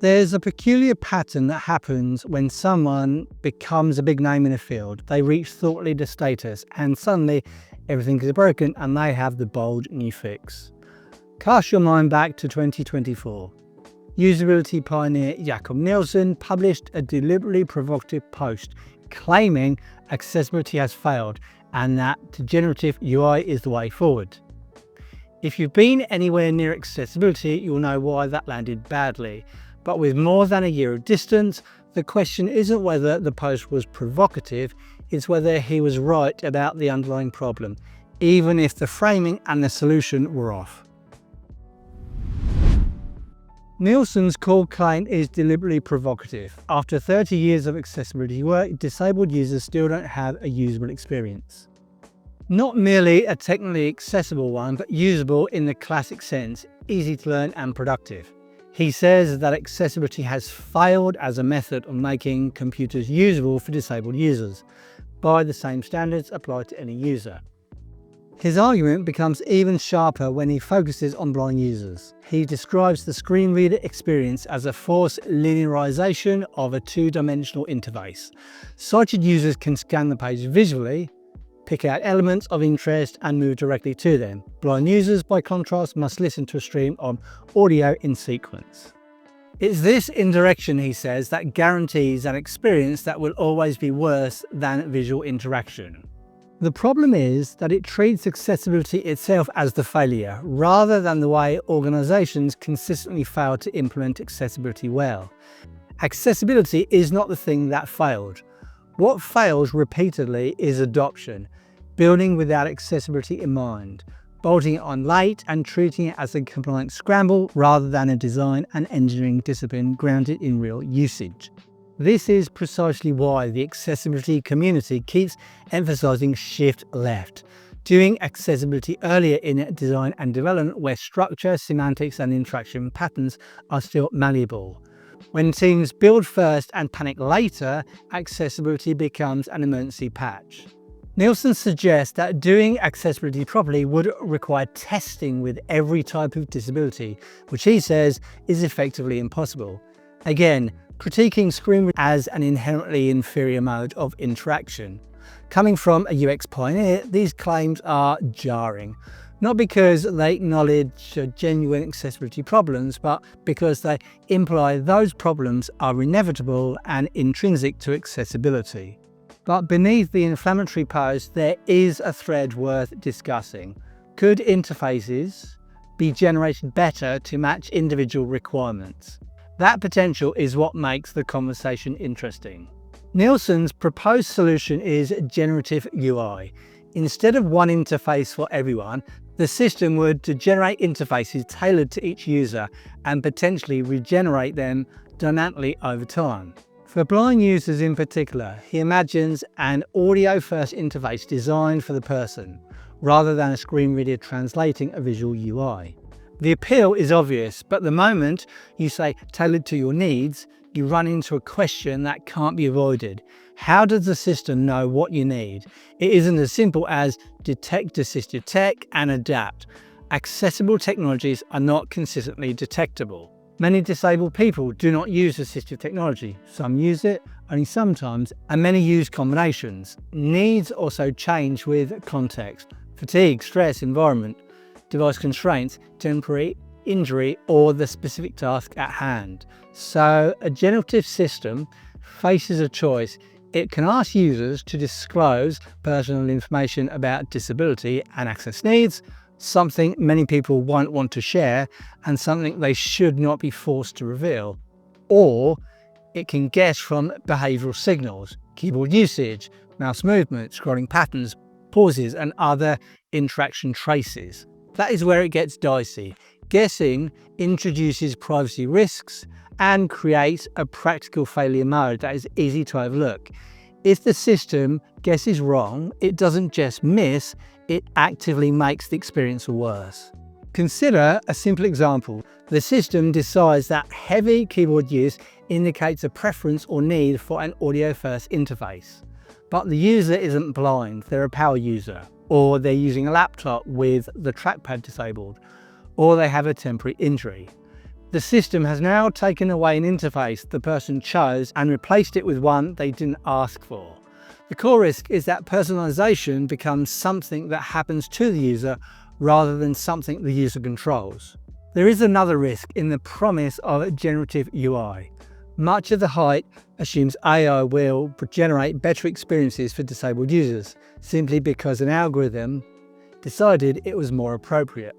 There's a peculiar pattern that happens when someone becomes a big name in a field. They reach thought leader status and suddenly everything is broken and they have the bold new fix. Cast your mind back to 2024. Usability pioneer Jakob Nielsen published a deliberately provocative post claiming accessibility has failed and that generative UI is the way forward. If you've been anywhere near accessibility, you'll know why that landed badly. But with more than a year of distance, the question isn't whether the post was provocative, it's whether he was right about the underlying problem, even if the framing and the solution were off. Nielsen's core claim is deliberately provocative. After 30 years of accessibility work, disabled users still don't have a usable experience. Not merely a technically accessible one, but usable in the classic sense, easy to learn and productive. He says that accessibility has failed as a method of making computers usable for disabled users, by the same standards applied to any user. His argument becomes even sharper when he focuses on blind users. He describes the screen reader experience as a forced linearization of a two-dimensional interface. Sighted users can scan the page visually, pick out elements of interest and move directly to them. Blind users, by contrast, must listen to a stream of audio in sequence. It's this indirection, he says, that guarantees an experience that will always be worse than visual interaction. The problem is that it treats accessibility itself as the failure, rather than the way organizations consistently fail to implement accessibility well. Accessibility is not the thing that failed. What fails repeatedly is adoption, building without accessibility in mind, bolting it on late and treating it as a compliance scramble rather than a design and engineering discipline grounded in real usage. This is precisely why the accessibility community keeps emphasizing shift left, doing accessibility earlier in design and development where structure, semantics and interaction patterns are still malleable. When teams build first and panic later, accessibility becomes an emergency patch. Nielsen suggests that doing accessibility properly would require testing with every type of disability, which he says is effectively impossible. Again, critiquing screen as an inherently inferior mode of interaction. Coming from a UX pioneer, these claims are jarring. Not because they acknowledge genuine accessibility problems, but because they imply those problems are inevitable and intrinsic to accessibility. But beneath the inflammatory post, there is a thread worth discussing. Could interfaces be generated better to match individual requirements? That potential is what makes the conversation interesting. Nielsen's proposed solution is generative UI. Instead of one interface for everyone, the system would generate interfaces tailored to each user and potentially regenerate them dynamically over time. For blind users in particular, he imagines an audio-first interface designed for the person, rather than a screen reader translating a visual UI. The appeal is obvious, but the moment you say tailored to your needs, you run into a question that can't be avoided. How does the system know what you need? It isn't as simple as detect assistive tech and adapt. Accessible technologies are not consistently detectable. Many disabled people do not use assistive technology. Some use it only sometimes, and many use combinations. Needs also change with context, fatigue, stress, environment, device constraints, temporary injury, or the specific task at hand. So a generative system faces a choice. It can ask users to disclose personal information about disability and access needs, something many people won't want to share and something they should not be forced to reveal. Or it can guess from behavioural signals, keyboard usage, mouse movement, scrolling patterns, pauses and other interaction traces. That is where it gets dicey. Guessing introduces privacy risks and creates a practical failure mode that is easy to overlook. If the system guesses wrong, it doesn't just miss, it actively makes the experience worse. Consider a simple example. The system decides that heavy keyboard use indicates a preference or need for an audio-first interface. But the user isn't blind, they're a power user, or they're using a laptop with the trackpad disabled, or they have a temporary injury. The system has now taken away an interface the person chose and replaced it with one they didn't ask for. The core risk is that personalisation becomes something that happens to the user rather than something the user controls. There is another risk in the promise of generative UI. Much of the hype assumes AI will generate better experiences for disabled users, simply because an algorithm decided it was more appropriate.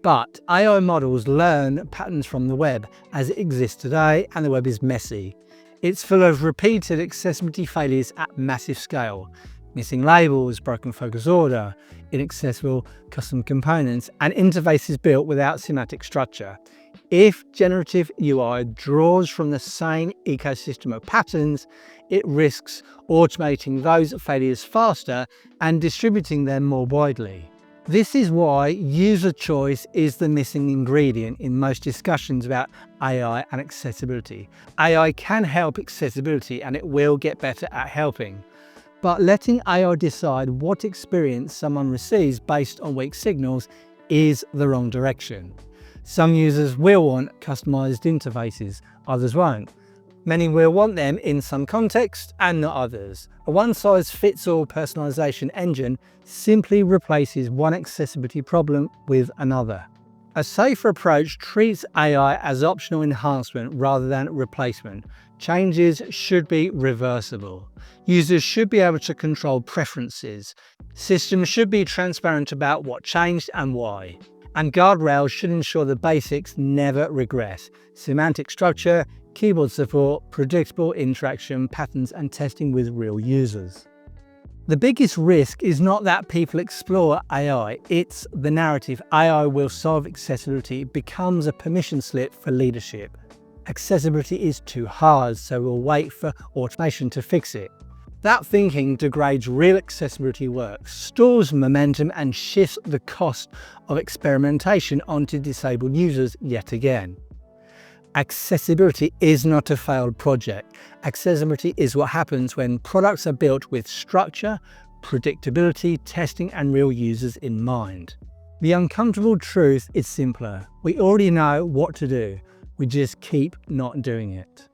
But AI models learn patterns from the web as it exists today, and the web is messy. It's full of repeated accessibility failures at massive scale. Missing labels, broken focus order, inaccessible custom components, and interfaces built without semantic structure. If generative UI draws from the same ecosystem of patterns, it risks automating those failures faster and distributing them more widely. This is why user choice is the missing ingredient in most discussions about AI and accessibility. AI can help accessibility, and it will get better at helping. But letting AI decide what experience someone receives based on weak signals is the wrong direction. Some users will want customized interfaces, others won't. Many will want them in some context and not others. A one-size-fits-all personalization engine simply replaces one accessibility problem with another. A safer approach treats AI as optional enhancement rather than replacement. Changes should be reversible. Users should be able to control preferences. Systems should be transparent about what changed and why. And guardrails should ensure the basics never regress. Semantic structure, keyboard support, predictable interaction patterns, and testing with real users. The biggest risk is not that people explore AI, it's the narrative AI will solve accessibility becomes a permission slip for leadership. Accessibility is too hard, so we'll wait for automation to fix it. That thinking degrades real accessibility work, stalls momentum, and shifts the cost of experimentation onto disabled users yet again. Accessibility is not a failed project. Accessibility is what happens when products are built with structure, predictability, testing, and real users in mind. The uncomfortable truth is simpler. We already know what to do. We just keep not doing it.